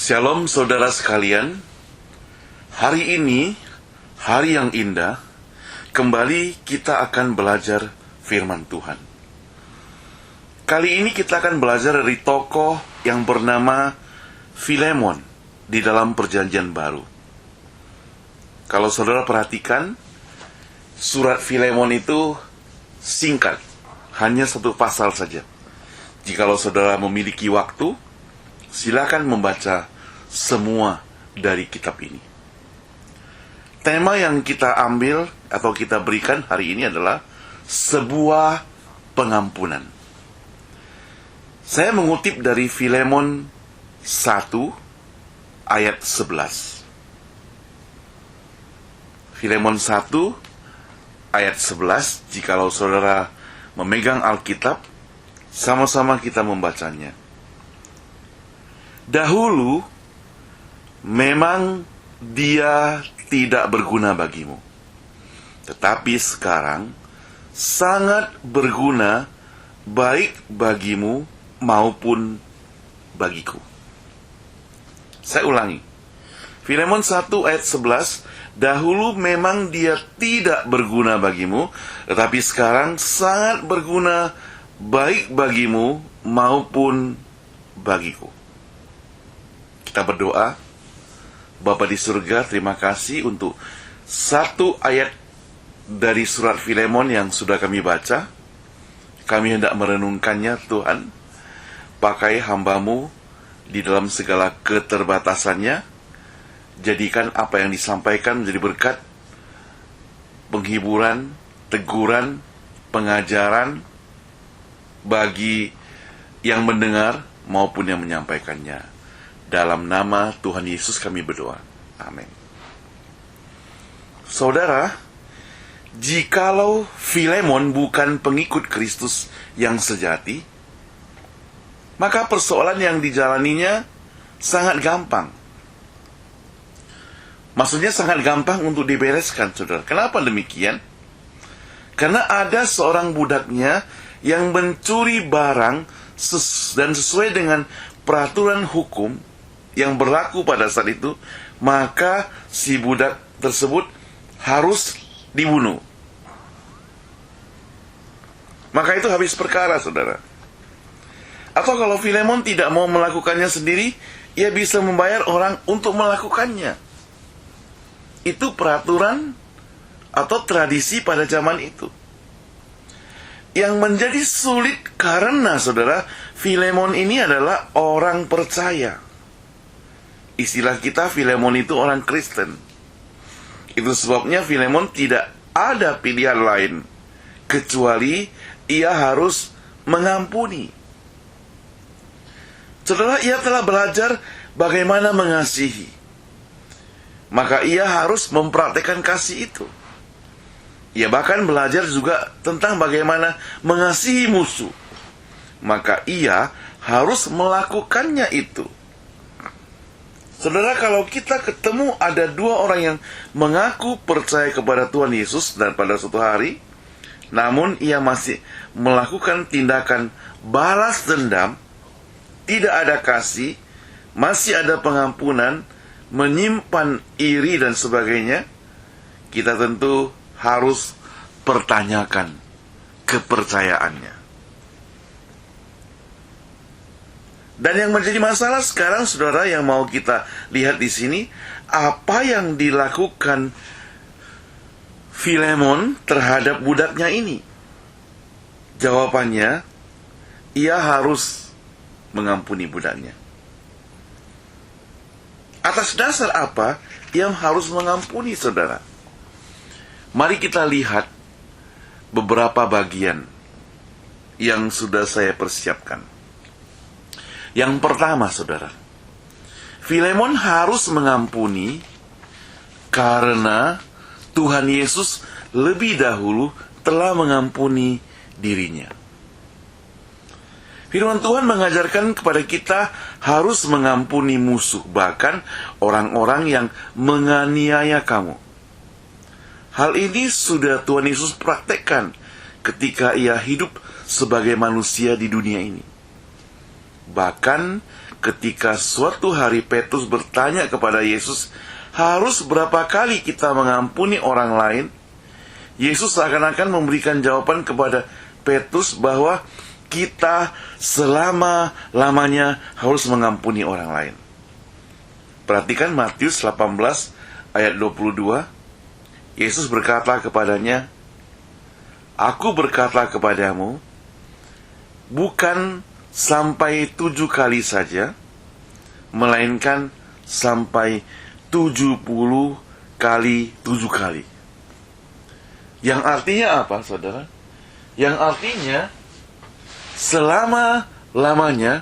Shalom saudara sekalian. Hari ini, hari yang indah, kembali kita akan belajar firman Tuhan. Kali ini kita akan belajar dari tokoh yang bernama Filemon di dalam Perjanjian Baru. Kalau saudara perhatikan, surat Filemon itu singkat, hanya satu pasal saja. Jikalau saudara memiliki waktu, silakan membaca semua dari kitab ini. Tema yang kita ambil atau kita berikan hari ini adalah sebuah pengampunan. Saya mengutip dari Filemon 1 ayat 11. Filemon 1 ayat 11, jikalau saudara memegang Alkitab, sama-sama kita membacanya. Dahulu memang dia tidak berguna bagimu, tetapi sekarang sangat berguna baik bagimu maupun bagiku. Saya ulangi. Filemon 1 ayat 11, dahulu memang dia tidak berguna bagimu, tetapi sekarang sangat berguna baik bagimu maupun bagiku. Kita berdoa. Bapa di surga, terima kasih untuk satu ayat dari surat Filemon yang sudah kami baca. Kami hendak merenungkannya, Tuhan. Pakai hamba-Mu di dalam segala keterbatasannya. Jadikan apa yang disampaikan menjadi berkat, penghiburan, teguran, pengajaran bagi yang mendengar maupun yang menyampaikannya. Dalam nama Tuhan Yesus kami berdoa. Amin. Saudara, jikalau Filemon bukan pengikut Kristus yang sejati, maka persoalan yang dijalaninya sangat gampang. Maksudnya sangat gampang untuk dibereskan, saudara. Kenapa demikian? Karena ada seorang budaknya yang mencuri barang dan sesuai dengan peraturan hukum yang berlaku pada saat itu, maka si budak tersebut harus dibunuh. Maka itu habis perkara, saudara. Atau kalau Filemon tidak mau melakukannya sendiri, ia bisa membayar orang untuk melakukannya. Itu peraturan atau tradisi pada zaman itu. Yang menjadi sulit karena, saudara, Filemon ini adalah orang percaya. Istilah kita, Filemon itu orang Kristen. Itu sebabnya Filemon tidak ada pilihan lain kecuali ia harus mengampuni. Saudara, ia telah belajar bagaimana mengasihi. Maka ia harus mempraktekkan kasih itu. Ia bahkan belajar juga tentang bagaimana mengasihi musuh. Maka ia harus melakukannya itu. Saudara, kalau kita ketemu ada dua orang yang mengaku percaya kepada Tuhan Yesus dan pada suatu hari, namun ia masih melakukan tindakan balas dendam, tidak ada kasih, masih ada pengampunan, menyimpan iri dan sebagainya, kita tentu harus pertanyakan kepercayaannya. Dan yang menjadi masalah sekarang, saudara, yang mau kita lihat di sini, apa yang dilakukan Filemon terhadap budaknya ini? Jawabannya, ia harus mengampuni budaknya. Atas dasar apa ia harus mengampuni, saudara? Mari kita lihat beberapa bagian yang sudah saya persiapkan. Yang pertama, saudara, Filemon harus mengampuni karena Tuhan Yesus lebih dahulu telah mengampuni dirinya. Firman Tuhan mengajarkan kepada kita harus mengampuni musuh, bahkan orang-orang yang menganiaya kamu. Hal ini sudah Tuhan Yesus praktekkan ketika ia hidup sebagai manusia di dunia ini. Bahkan ketika suatu hari Petrus bertanya kepada Yesus, harus berapa kali kita mengampuni orang lain? Yesus seakan-akan memberikan jawaban kepada Petrus bahwa kita selama-lamanya harus mengampuni orang lain. Perhatikan Matius 18 ayat 22. Yesus berkata kepadanya, Aku berkata kepadamu, bukan sampai 7 kali saja, melainkan sampai 70 kali 7 kali. Yang artinya apa, saudara? Yang artinya, selama-lamanya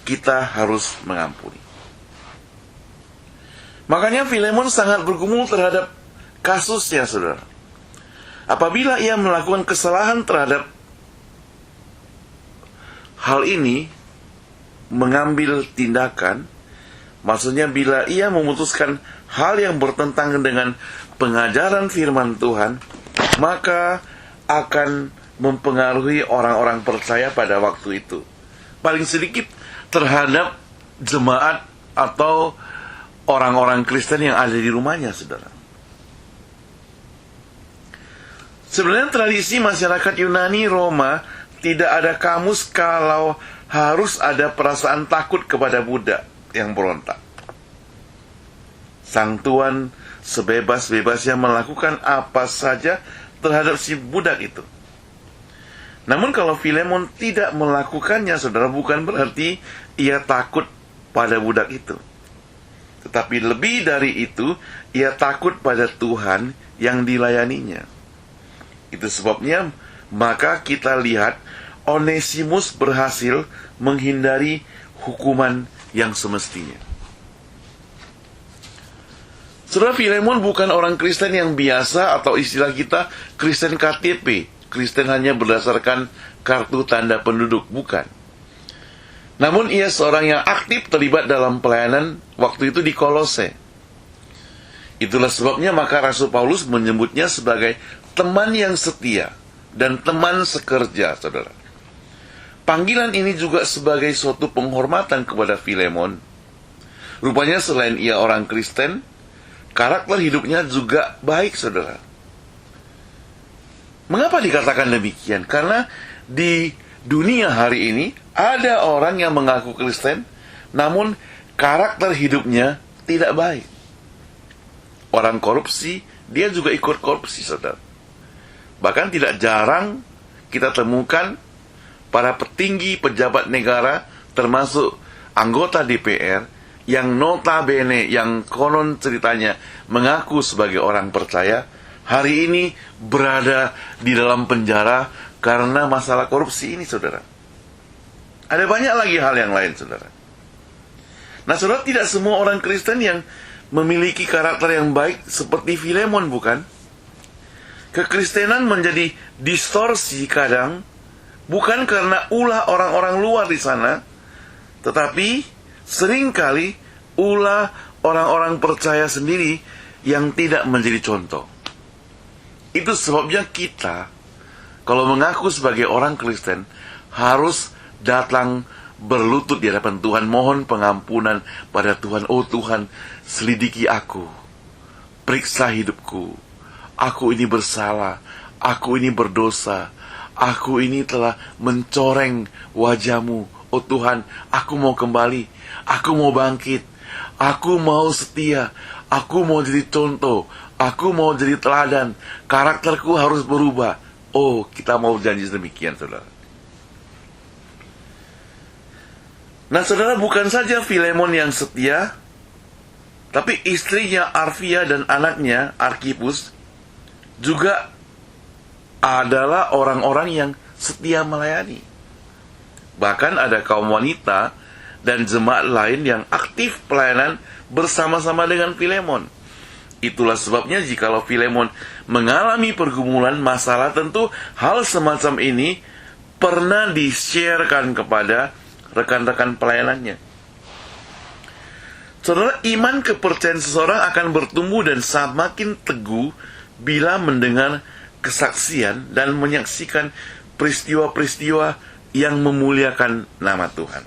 kita harus mengampuni. Makanya Filemon sangat bergumul terhadap kasusnya, saudara. Apabila ia melakukan kesalahan terhadap hal ini, mengambil tindakan, maksudnya bila ia memutuskan hal yang bertentangan dengan pengajaran firman Tuhan, maka akan mempengaruhi orang-orang percaya pada waktu itu. Paling sedikit terhadap jemaat atau orang-orang Kristen yang ada di rumahnya, saudara. Sebenarnya tradisi masyarakat Yunani Roma tidak ada kamus kalau harus ada perasaan takut kepada budak yang berontak. Sang tuan sebebas-bebasnya melakukan apa saja terhadap si budak itu. Namun kalau Filemon tidak melakukannya, saudara, bukan berarti ia takut pada budak itu. Tetapi lebih dari itu, ia takut pada Tuhan yang dilayaninya. Itu sebabnya maka kita lihat Onesimus berhasil menghindari hukuman yang semestinya. Saudara, Filemon bukan orang Kristen yang biasa atau istilah kita Kristen KTP. Kristen hanya berdasarkan kartu tanda penduduk, bukan. Namun ia seorang yang aktif terlibat dalam pelayanan waktu itu di Kolose. Itulah sebabnya maka Rasul Paulus menyebutnya sebagai teman yang setia dan teman sekerja, saudara. Panggilan ini juga sebagai suatu penghormatan kepada Filemon. Rupanya selain ia orang Kristen, karakter hidupnya juga baik, saudara. Mengapa dikatakan demikian? Karena di dunia hari ini ada orang yang mengaku Kristen, namun karakter hidupnya tidak baik. Orang korupsi, dia juga ikut korupsi, saudara. Bahkan tidak jarang kita temukan para petinggi pejabat negara, termasuk anggota DPR, yang notabene, yang konon ceritanya mengaku sebagai orang percaya, hari ini berada di dalam penjara karena masalah korupsi ini, saudara. Ada banyak lagi hal yang lain, saudara. Nah, saudara, tidak semua orang Kristen yang memiliki karakter yang baik seperti Filemon, bukan? Kekristenan menjadi distorsi kadang, bukan karena ulah orang-orang luar di sana, tetapi seringkali ulah orang-orang percaya sendiri yang tidak menjadi contoh. Itu sebabnya kita, kalau mengaku sebagai orang Kristen, harus datang berlutut di hadapan Tuhan, mohon pengampunan pada Tuhan. Oh Tuhan, selidiki aku, periksa hidupku. Aku ini bersalah, aku ini berdosa, aku ini telah mencoreng wajah-Mu. Oh Tuhan, aku mau kembali, aku mau bangkit, aku mau setia, aku mau jadi contoh, aku mau jadi teladan, karakterku harus berubah. Oh, kita mau janji demikian, saudara. Nah, saudara, bukan saja Filemon yang setia, tapi istrinya Arvia dan anaknya Arkipus juga adalah orang-orang yang setia melayani. Bahkan ada kaum wanita dan jemaat lain yang aktif pelayanan bersama-sama dengan Filemon. Itulah sebabnya jikalau Filemon mengalami pergumulan masalah, tentu hal semacam ini pernah di-sharekan kepada rekan-rekan pelayanannya. Saudara, iman kepercayaan seseorang akan bertumbuh dan semakin teguh bila mendengar kesaksian dan menyaksikan peristiwa-peristiwa yang memuliakan nama Tuhan.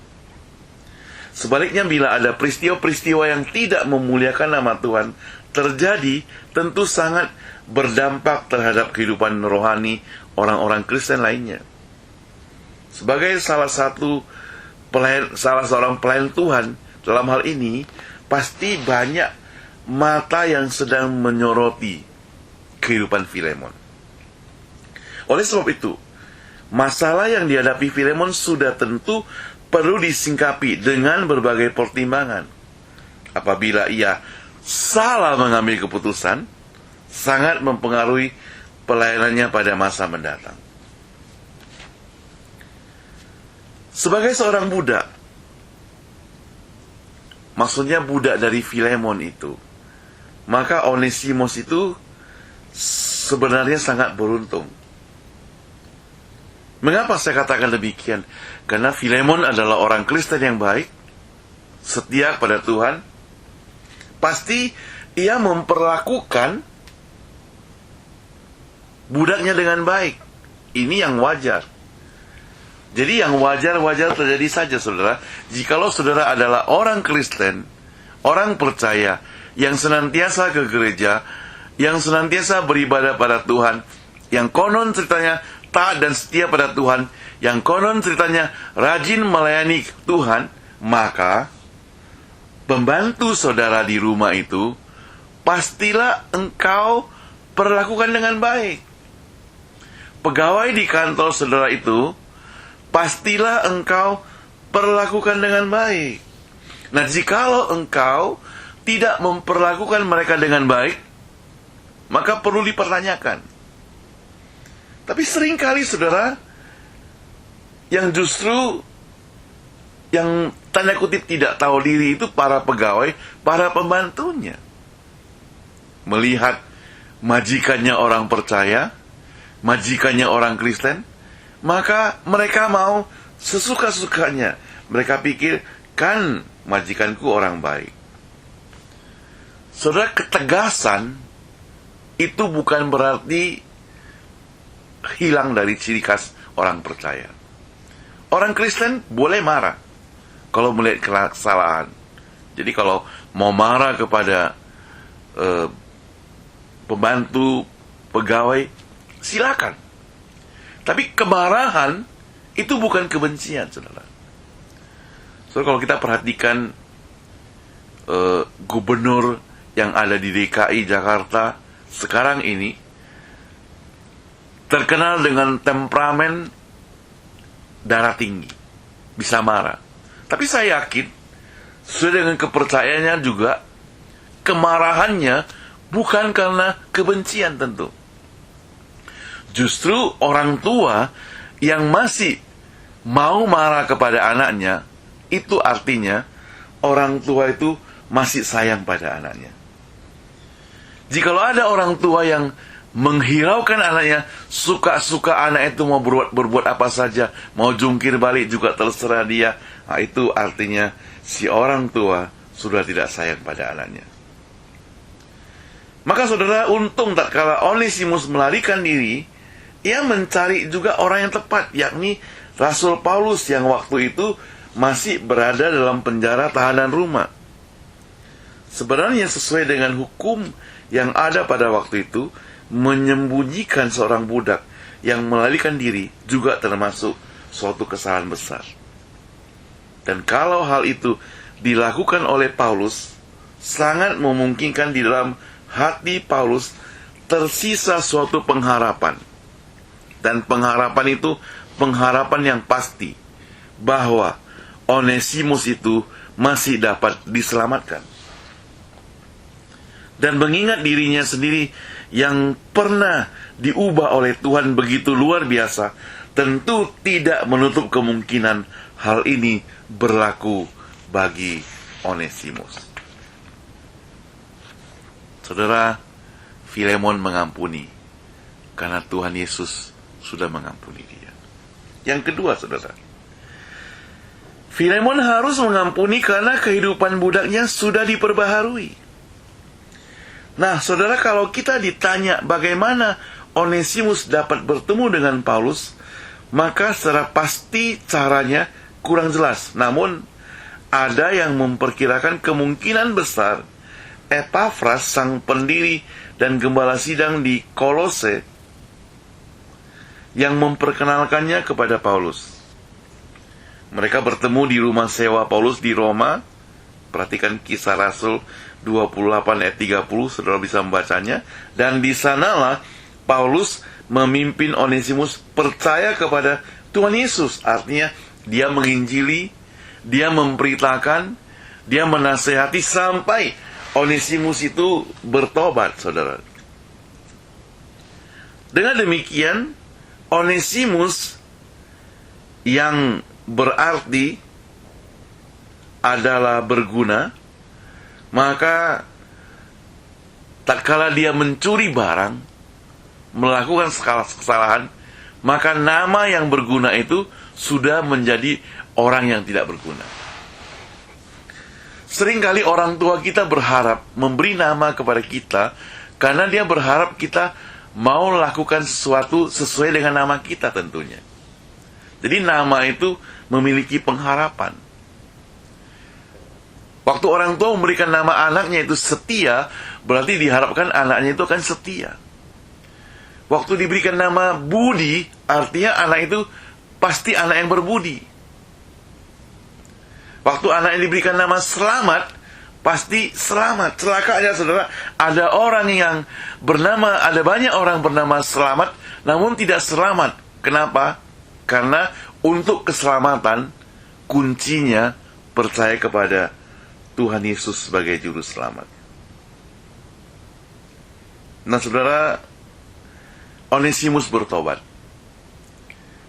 Sebaliknya, bila ada peristiwa-peristiwa yang tidak memuliakan nama Tuhan terjadi, tentu sangat berdampak terhadap kehidupan rohani orang-orang Kristen lainnya. Sebagai salah seorang pelayan Tuhan dalam hal ini, pasti banyak mata yang sedang menyoroti kehidupan Filemon. Oleh sebab itu, masalah yang dihadapi Filemon sudah tentu perlu disingkapi dengan berbagai pertimbangan. Apabila ia salah mengambil keputusan, sangat mempengaruhi pelayanannya pada masa mendatang. Sebagai seorang budak, maksudnya budak dari Filemon itu, maka Onesimus itu sebenarnya sangat beruntung. Mengapa saya katakan demikian? Karena Filemon adalah orang Kristen yang baik, setia pada Tuhan. Pasti ia memperlakukan budaknya dengan baik. Ini yang wajar. Jadi yang wajar-wajar terjadi saja, saudara. Jikalau saudara adalah orang Kristen, orang percaya, yang senantiasa ke gereja, yang senantiasa beribadah pada Tuhan, yang konon ceritanya taat dan setia pada Tuhan, yang konon ceritanya rajin melayani Tuhan, maka pembantu saudara di rumah itu pastilah engkau perlakukan dengan baik. Pegawai di kantor saudara itu pastilah engkau perlakukan dengan baik. Nah, jikalau engkau tidak memperlakukan mereka dengan baik, maka perlu dipertanyakan. Tapi seringkali saudara, yang justru yang tanda kutip tidak tahu diri itu para pegawai, para pembantunya. Melihat majikannya orang percaya, majikannya orang Kristen, maka mereka mau sesuka-sukanya. Mereka pikir, kan majikanku orang baik. Saudara, ketegasan itu bukan berarti hilang dari ciri khas orang percaya. Orang Kristen boleh marah kalau melihat kesalahan. Jadi kalau mau marah kepada pembantu, pegawai, silakan. Tapi kemarahan itu bukan kebencian, saudara. So, kalau kita perhatikan gubernur yang ada di DKI Jakarta sekarang ini, terkenal dengan temperamen darah tinggi, bisa marah. Tapi saya yakin, sesuai dengan kepercayaannya juga, kemarahannya bukan karena kebencian tentu. Justru orang tua yang masih mau marah kepada anaknya, itu artinya orang tua itu masih sayang pada anaknya. Jikalau ada orang tua yang menghiraukan anaknya, suka-suka anak itu mau berbuat apa saja, mau jungkir balik juga terserah dia, nah, itu artinya si orang tua sudah tidak sayang pada anaknya. Maka saudara, untung tak kala Onesimus melarikan diri, ia mencari juga orang yang tepat, yakni Rasul Paulus yang waktu itu masih berada dalam penjara tahanan rumah. Sebenarnya sesuai dengan hukum yang ada pada waktu itu, menyembunyikan seorang budak yang melarikan diri juga termasuk suatu kesalahan besar. Dan kalau hal itu dilakukan oleh Paulus, sangat memungkinkan di dalam hati Paulus tersisa suatu pengharapan. Dan pengharapan itu pengharapan yang pasti bahwa Onesimus itu masih dapat diselamatkan. Dan mengingat dirinya sendiri yang pernah diubah oleh Tuhan begitu luar biasa, tentu tidak menutup kemungkinan hal ini berlaku bagi Onesimus. Saudara, Filemon mengampuni karena Tuhan Yesus sudah mengampuni dia. Yang kedua, saudara, Filemon harus mengampuni karena kehidupan budaknya sudah diperbaharui. Nah, saudara, kalau kita ditanya bagaimana Onesimus dapat bertemu dengan Paulus, maka secara pasti caranya kurang jelas. Namun, ada yang memperkirakan kemungkinan besar Epafras, sang pendiri dan gembala sidang di Kolose, yang memperkenalkannya kepada Paulus. Mereka bertemu di rumah sewa Paulus di Roma. Perhatikan Kisah Rasul 28 ayat 30, saudara bisa membacanya. Dan di sanalah Paulus memimpin Onesimus percaya kepada Tuhan Yesus. Artinya dia menginjili, dia memberitakan, dia menasehati sampai Onesimus itu bertobat, saudara. Dengan demikian, Onesimus yang berarti adalah berguna, maka tatkala dia mencuri barang, melakukan kesalahan, maka nama yang berguna itu sudah menjadi orang yang tidak berguna. Seringkali orang tua kita berharap memberi nama kepada kita karena dia berharap kita mau lakukan sesuatu sesuai dengan nama kita tentunya. Jadi nama itu memiliki pengharapan. Waktu orang tua memberikan nama anaknya itu Setia, berarti diharapkan anaknya itu akan setia. Waktu diberikan nama Budi, artinya anak itu pasti anak yang berbudi. Waktu anak yang diberikan nama Selamat, pasti selamat. Celakanya saudara, ada banyak orang bernama Selamat, namun tidak selamat. Kenapa? Karena untuk keselamatan, kuncinya percaya kepada Tuhan Yesus sebagai juru selamat. Nah saudara, Onesimus bertobat.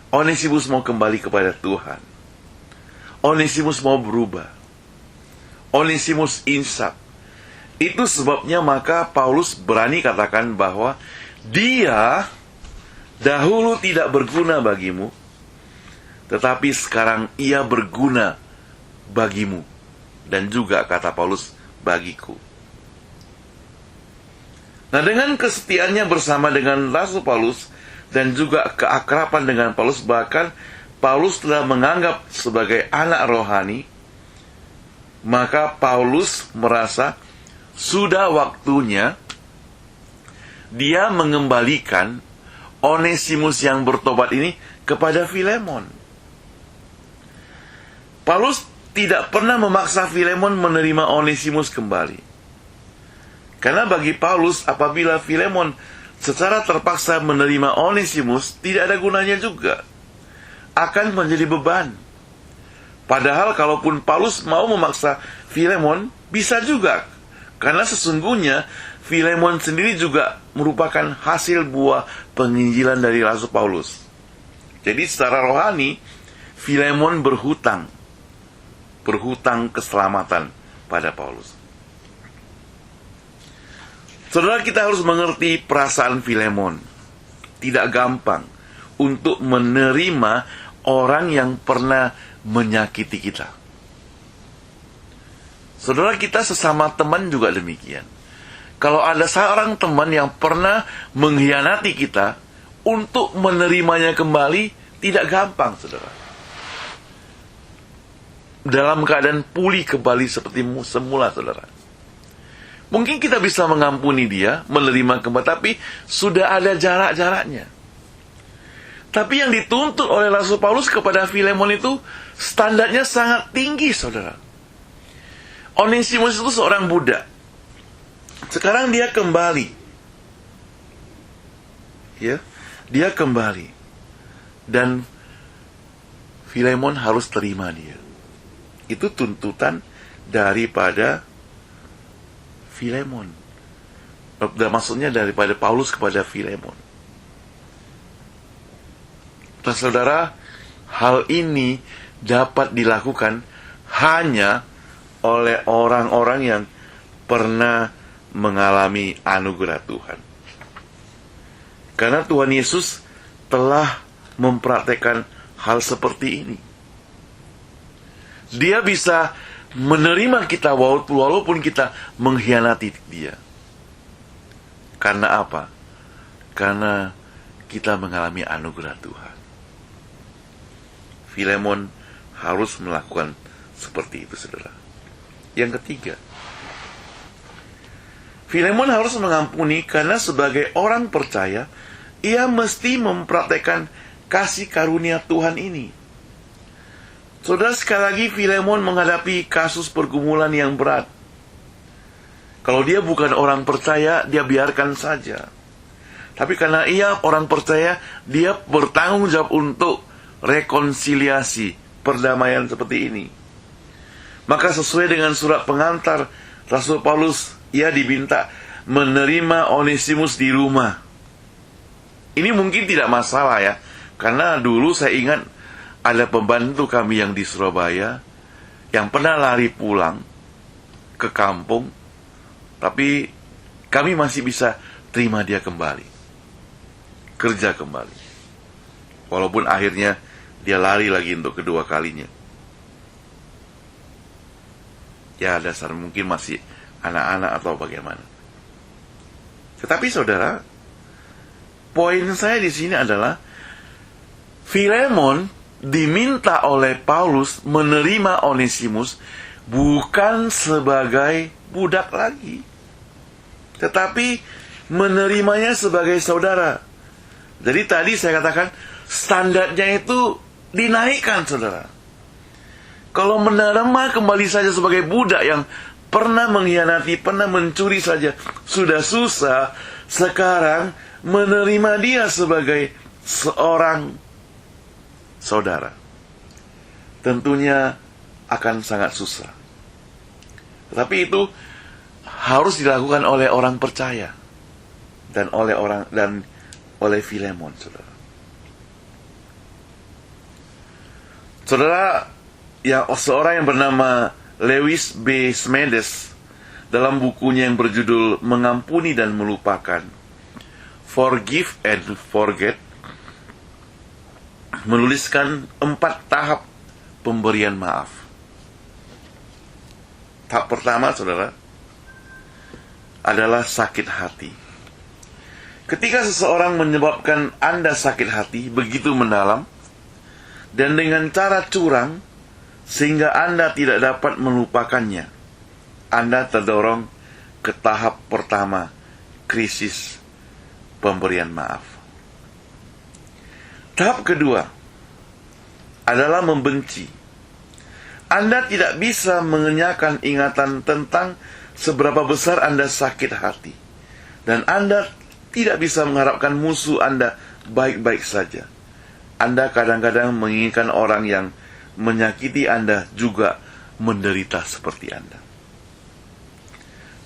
Onesimus mau kembali kepada Tuhan. Onesimus mau berubah. Onesimus insaf. Itu sebabnya maka Paulus berani katakan bahwa dia dahulu tidak berguna bagimu, tetapi sekarang ia berguna bagimu. Dan juga kata Paulus, bagiku. Nah, dengan kesetiaannya bersama dengan Rasul Paulus dan juga keakraban dengan Paulus, bahkan Paulus telah menganggap sebagai anak rohani, maka Paulus merasa sudah waktunya dia mengembalikan Onesimus yang bertobat ini kepada Filemon. Paulus tidak pernah memaksa Filemon menerima Onesimus kembali. Karena bagi Paulus, apabila Filemon secara terpaksa menerima Onesimus, tidak ada gunanya juga. Akan menjadi beban. Padahal kalaupun Paulus mau memaksa Filemon, bisa juga. Karena sesungguhnya Filemon sendiri juga merupakan hasil buah penginjilan dari Rasul Paulus. Jadi secara rohani, Filemon berhutang keselamatan pada Paulus. Saudara, kita harus mengerti perasaan Filemon. Tidak gampang untuk menerima orang yang pernah menyakiti kita. Saudara, kita sesama teman juga demikian. Kalau ada seorang teman yang pernah mengkhianati kita, untuk menerimanya kembali tidak gampang, saudara. Dalam keadaan pulih kembali seperti semula, saudara. Mungkin kita bisa mengampuni dia, menerima kembali, tapi sudah ada jarak-jaraknya. Tapi yang dituntut oleh Rasul Paulus kepada Filemon itu standarnya sangat tinggi, saudara. Onesimus itu seorang budak. Sekarang dia kembali. Ya, dia kembali. Dan Filemon harus terima dia. Itu tuntutan daripada Filemon. Maksudnya daripada Paulus kepada Filemon. Dan saudara, hal ini dapat dilakukan hanya oleh orang-orang yang pernah mengalami anugerah Tuhan. Karena Tuhan Yesus telah mempraktekkan hal seperti ini. Dia bisa menerima kita walaupun kita mengkhianati dia. Karena apa? Karena kita mengalami anugerah Tuhan. Filemon harus melakukan seperti itu, saudara. Yang ketiga, Filemon harus mengampuni karena sebagai orang percaya, ia mesti mempraktekkan kasih karunia Tuhan ini. Saudara, sekali lagi Filemon menghadapi kasus pergumulan yang berat. Kalau dia bukan orang percaya, dia biarkan saja. Tapi karena ia orang percaya, dia bertanggung jawab untuk rekonsiliasi, perdamaian seperti ini. Maka sesuai dengan surat pengantar Rasul Paulus, ia diminta menerima Onesimus di rumah. Ini mungkin tidak masalah ya, karena dulu saya ingat ada pembantu kami yang di Surabaya yang pernah lari pulang ke kampung, tapi kami masih bisa terima dia kembali, kerja kembali. Walaupun akhirnya dia lari lagi untuk kedua kalinya. Ya dasar mungkin masih anak-anak atau bagaimana. Tetapi saudara, poin saya di sini adalah Filemon diminta oleh Paulus menerima Onesimus bukan sebagai budak lagi, tetapi menerimanya sebagai saudara. Jadi tadi saya katakan standarnya itu dinaikkan, saudara. Kalau menerima kembali saja sebagai budak yang pernah mengkhianati, pernah mencuri saja sudah susah, sekarang menerima dia sebagai seorang saudara, tentunya akan sangat susah. Tapi itu harus dilakukan oleh orang percaya dan oleh Filemon, saudara. Saudara, seorang yang bernama Lewis B. Smedes dalam bukunya yang berjudul Mengampuni dan Melupakan, Forgive and Forget, menuliskan 4 tahap pemberian maaf. Tahap pertama, saudara, adalah sakit hati. Ketika seseorang menyebabkan Anda sakit hati begitu mendalam dan dengan cara curang sehingga Anda tidak dapat melupakannya, Anda terdorong ke tahap pertama, krisis pemberian maaf. Tahap kedua adalah membenci. Anda tidak bisa mengenyahkan ingatan tentang seberapa besar Anda sakit hati, dan Anda tidak bisa mengharapkan musuh Anda baik-baik saja. Anda kadang-kadang menginginkan orang yang menyakiti Anda juga menderita seperti Anda.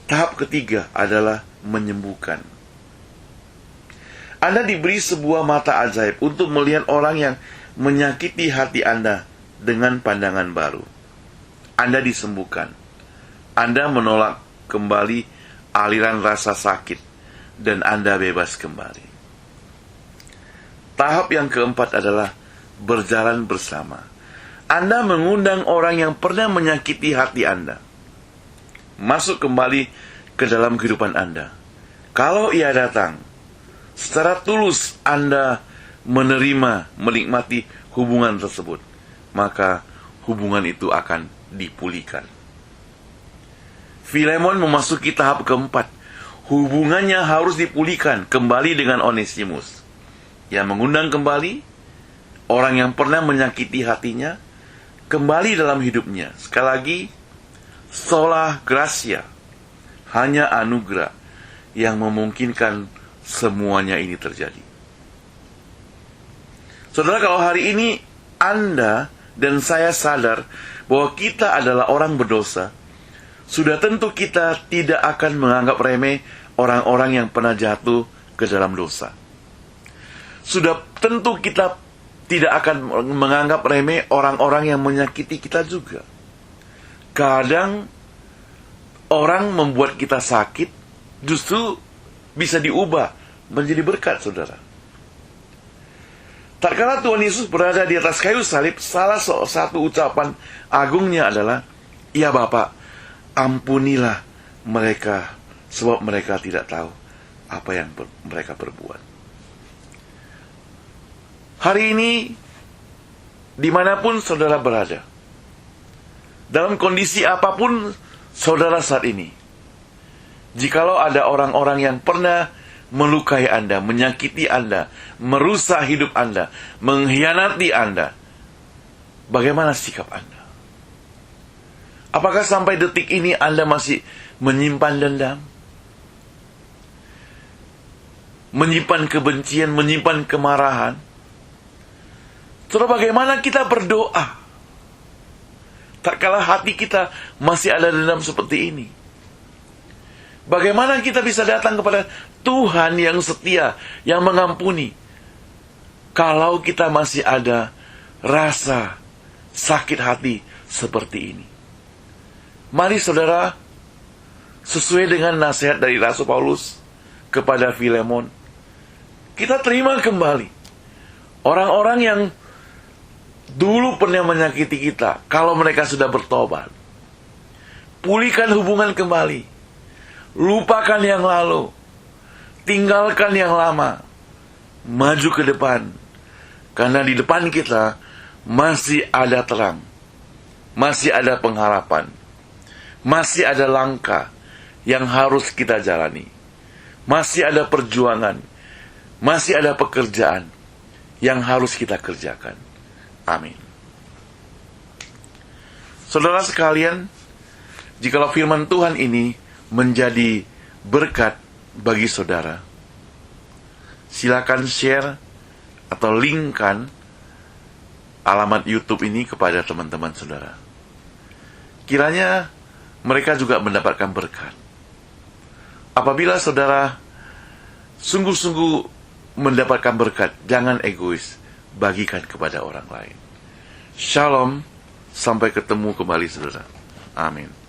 Tahap ketiga adalah menyembuhkan. Anda diberi sebuah mata ajaib untuk melihat orang yang menyakiti hati Anda dengan pandangan baru. Anda disembuhkan. Anda menolak kembali aliran rasa sakit dan Anda bebas kembali. Tahap yang keempat adalah berjalan bersama. Anda mengundang orang yang pernah menyakiti hati Anda masuk kembali ke dalam kehidupan Anda. Kalau ia datang, secara tulus Anda menerima, menikmati hubungan tersebut, maka hubungan itu akan dipulihkan. Filemon memasuki tahap keempat. Hubungannya harus dipulihkan kembali dengan Onesimus, yang mengundang kembali orang yang pernah menyakiti hatinya kembali dalam hidupnya. Sekali lagi, sola gratia, hanya anugerah yang memungkinkan semuanya ini terjadi. Saudara, kalau hari ini Anda dan saya sadar bahwa kita adalah orang berdosa, sudah tentu kita tidak akan menganggap remeh orang-orang yang pernah jatuh ke dalam dosa. Sudah tentu kita tidak akan menganggap remeh orang-orang yang menyakiti kita juga. Kadang orang membuat kita sakit justru bisa diubah menjadi berkat, saudara. Tatkala Tuhan Yesus berada di atas kayu salib, salah satu ucapan agungnya adalah, "Ya Bapa, ampunilah mereka, sebab mereka tidak tahu apa yang mereka perbuat." Hari ini, dimanapun saudara berada, dalam kondisi apapun saudara saat ini, jikalau ada orang-orang yang pernah melukai Anda, menyakiti Anda, merusak hidup Anda, mengkhianati Anda, bagaimana sikap Anda? Apakah sampai detik ini Anda masih menyimpan dendam? Menyimpan kebencian, menyimpan kemarahan? Terus bagaimana kita berdoa? Tak kalah hati kita masih ada dendam seperti ini. Bagaimana kita bisa datang kepada Tuhan yang setia, yang mengampuni, kalau kita masih ada rasa sakit hati seperti ini? Mari saudara, sesuai dengan nasihat dari Rasul Paulus kepada Filemon, kita terima kembali orang-orang yang dulu pernah menyakiti kita. Kalau mereka sudah bertobat, pulihkan hubungan kembali, lupakan yang lalu, tinggalkan yang lama, maju ke depan, karena di depan kita masih ada terang, masih ada pengharapan, masih ada langkah yang harus kita jalani, masih ada perjuangan, masih ada pekerjaan yang harus kita kerjakan. Amin. Saudara sekalian, jikalau firman Tuhan ini menjadi berkat bagi saudara, silakan share atau linkkan alamat YouTube ini kepada teman-teman saudara. Kiranya mereka juga mendapatkan berkat. Apabila saudara sungguh-sungguh mendapatkan berkat, jangan egois, bagikan kepada orang lain. Shalom, sampai ketemu kembali saudara. Amin.